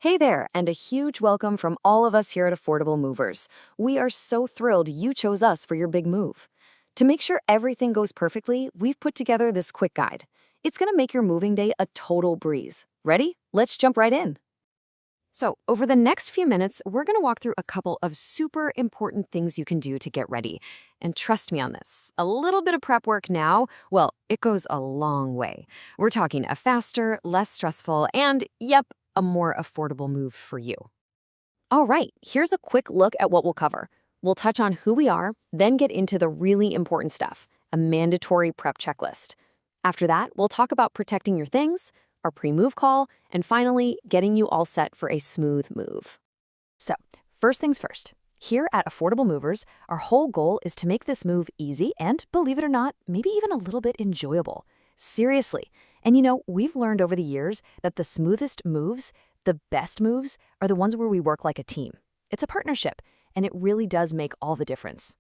Hey there, and a huge welcome from all of us here at Affordable Movers. We are so thrilled you chose us for your big move. To make sure everything goes perfectly, we've put together this quick guide. It's going to make your moving day a total breeze. Ready? Let's jump right in. So, over the next few minutes, we're going to walk through a couple of super important things you can do to get ready. And trust me on this, a little bit of prep work now, well, it goes a long way. We're talking a faster, less stressful, and, yep, a more affordable move for you. All right, here's a quick look at what we'll cover. We'll touch on who we are, then get into the really important stuff, a mandatory prep checklist. After that, we'll talk about protecting your things, our pre-move call, and finally, getting you all set for a smooth move. So, first things first. Here at Affordable Movers, our whole goal is to make this move easy and, believe it or not, maybe even a little bit enjoyable. Seriously. And we've learned over the years that the smoothest moves, the best moves, are the ones where we work like a team. It's a partnership, and it really does make all the difference.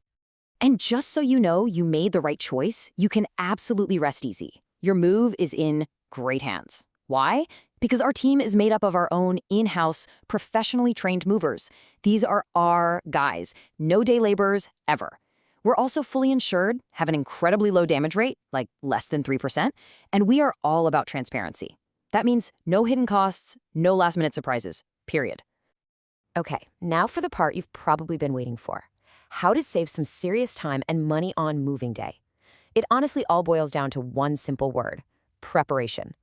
And just so you know you made the right choice, you can absolutely rest easy. Your move is in great hands. Why? Because our team is made up of our own in-house, professionally trained movers. These are our guys, no day laborers ever. We're also fully insured, have an incredibly low damage rate, like less than 3%, and we are all about transparency. That means no hidden costs, no last-minute surprises, period. Okay, now for the part you've probably been waiting for. How to save some serious time and money on moving day. It honestly all boils down to one simple word: preparation.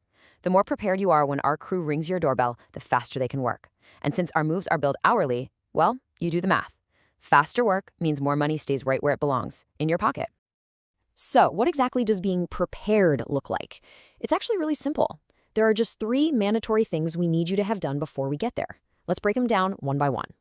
The more prepared you are when our crew rings your doorbell, the faster they can work. And since our moves are billed hourly, well, you do the math. Faster work means more money stays right where it belongs, in your pocket. So, what exactly does being prepared look like? It's actually really simple. There are just 3 mandatory things we need you to have done before we get there. Let's break them down one by one.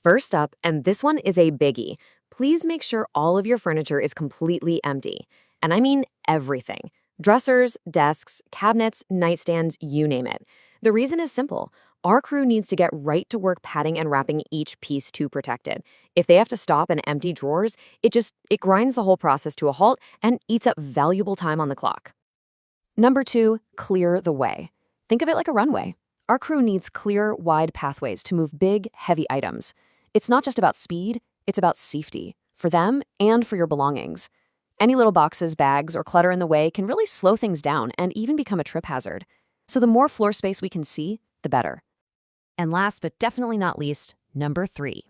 First up, and this one is a biggie, please make sure all of your furniture is completely empty. And I mean everything. Dressers, desks, cabinets, nightstands, you name it. The reason is simple. Our crew needs to get right to work patting and wrapping each piece to protect it. If they have to stop and empty drawers, it grinds the whole process to a halt and eats up valuable time on the clock. Number 2, clear the way. Think of it like a runway. Our crew needs clear, wide pathways to move big, heavy items. It's not just about speed, it's about safety, for them and for your belongings. Any little boxes, bags, or clutter in the way can really slow things down and even become a trip hazard. So the more floor space we can see, the better. And last but definitely not least, number 3.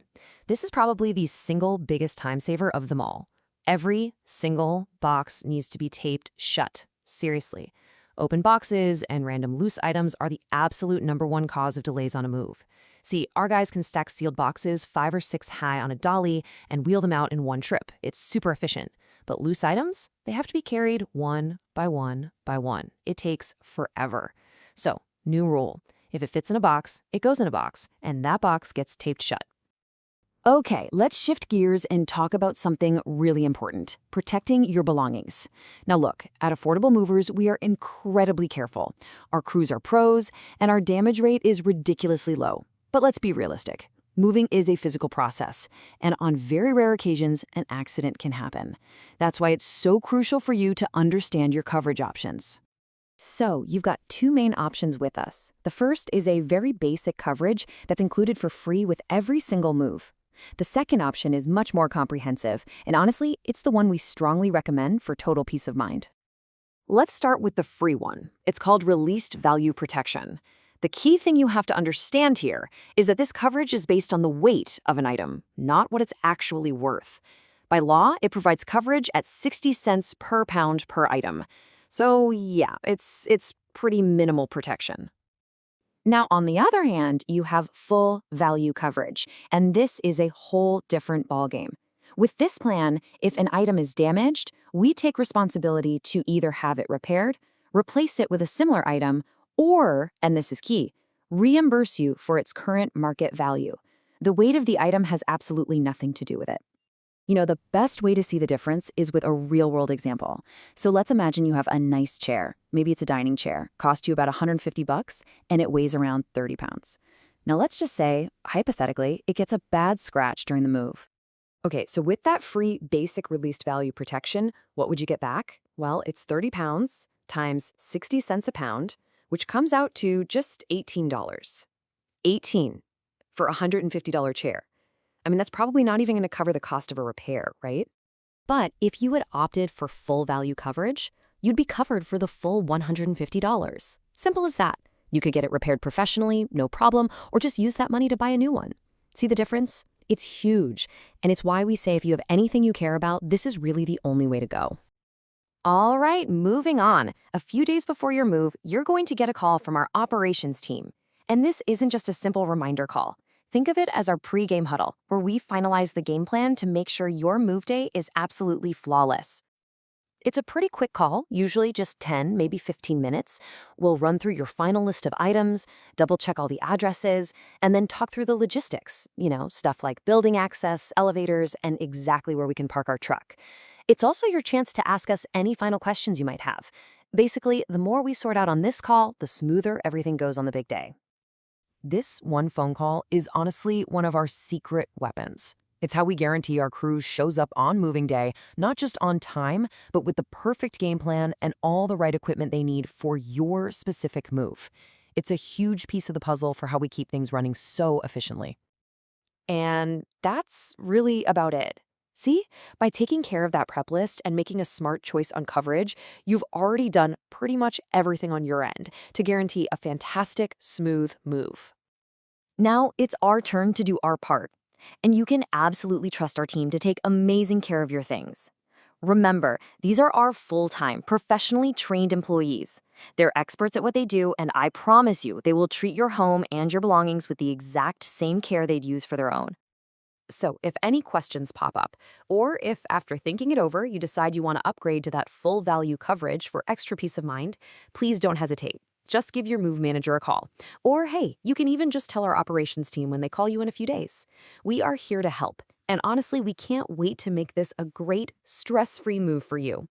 This is probably the single biggest time saver of them all. Every single box needs to be taped shut. Seriously. Open boxes and random loose items are the absolute number 1 cause of delays on a move. See, our guys can stack sealed boxes 5 or 6 high on a dolly and wheel them out in one trip. It's super efficient. But loose items, they have to be carried one by one by one. It takes forever. So, new rule. If it fits in a box, it goes in a box, and that box gets taped shut. Okay, let's shift gears and talk about something really important: protecting your belongings. Now look, at Affordable Movers, we are incredibly careful. Our crews are pros, and our damage rate is ridiculously low. But let's be realistic. Moving is a physical process, and on very rare occasions, an accident can happen. That's why it's so crucial for you to understand your coverage options. So, you've got 2 main options with us. The first is a very basic coverage that's included for free with every single move. The second option is much more comprehensive, and honestly, it's the one we strongly recommend for total peace of mind. Let's start with the free one. It's called Released Value Protection. The key thing you have to understand here is that this coverage is based on the weight of an item, not what it's actually worth. By law, it provides coverage at 60 cents per pound per item. So yeah, it's pretty minimal protection. Now, on the other hand, you have full value coverage, and this is a whole different ballgame. With this plan, if an item is damaged, we take responsibility to either have it repaired, replace it with a similar item, or, and this is key, reimburse you for its current market value. The weight of the item has absolutely nothing to do with it. The best way to see the difference is with a real-world example. So let's imagine you have a nice chair. Maybe it's a dining chair, cost you about $150, and it weighs around 30 pounds. Now let's just say, hypothetically, it gets a bad scratch during the move. Okay, so with that free basic released value protection, what would you get back? Well, it's 30 pounds times 60 cents a pound, which comes out to just $18. 18 for a $150 chair. I mean, that's probably not even going to cover the cost of a repair, right? But if you had opted for full value coverage, you'd be covered for the full $150. Simple as that. You could get it repaired professionally, no problem, or just use that money to buy a new one. See the difference? It's huge, and it's why we say if you have anything you care about, this is really the only way to go. All right, moving on. A few days before your move, you're going to get a call from our operations team. And this isn't just a simple reminder call. Think of it as our pre-game huddle, where we finalize the game plan to make sure your move day is absolutely flawless. It's a pretty quick call, usually just 10, maybe 15 minutes. We'll run through your final list of items, double check all the addresses, and then talk through the logistics, stuff like building access, elevators, and exactly where we can park our truck. It's also your chance to ask us any final questions you might have. Basically, the more we sort out on this call, the smoother everything goes on the big day. This one phone call is honestly one of our secret weapons. It's how we guarantee our crew shows up on moving day, not just on time, but with the perfect game plan and all the right equipment they need for your specific move. It's a huge piece of the puzzle for how we keep things running so efficiently. And that's really about it. See, by taking care of that prep list and making a smart choice on coverage, you've already done pretty much everything on your end to guarantee a fantastic, smooth move. Now it's our turn to do our part. And you can absolutely trust our team to take amazing care of your things. Remember, these are our full-time, professionally trained employees. They're experts at what they do, and I promise you they will treat your home and your belongings with the exact same care they'd use for their own. So if any questions pop up, or if after thinking it over you decide you want to upgrade to that full value coverage for extra peace of mind, please don't hesitate. Just give your move manager a call. Or hey, you can even just tell our operations team when they call you in a few days. We are here to help. And honestly, we can't wait to make this a great, stress-free move for you.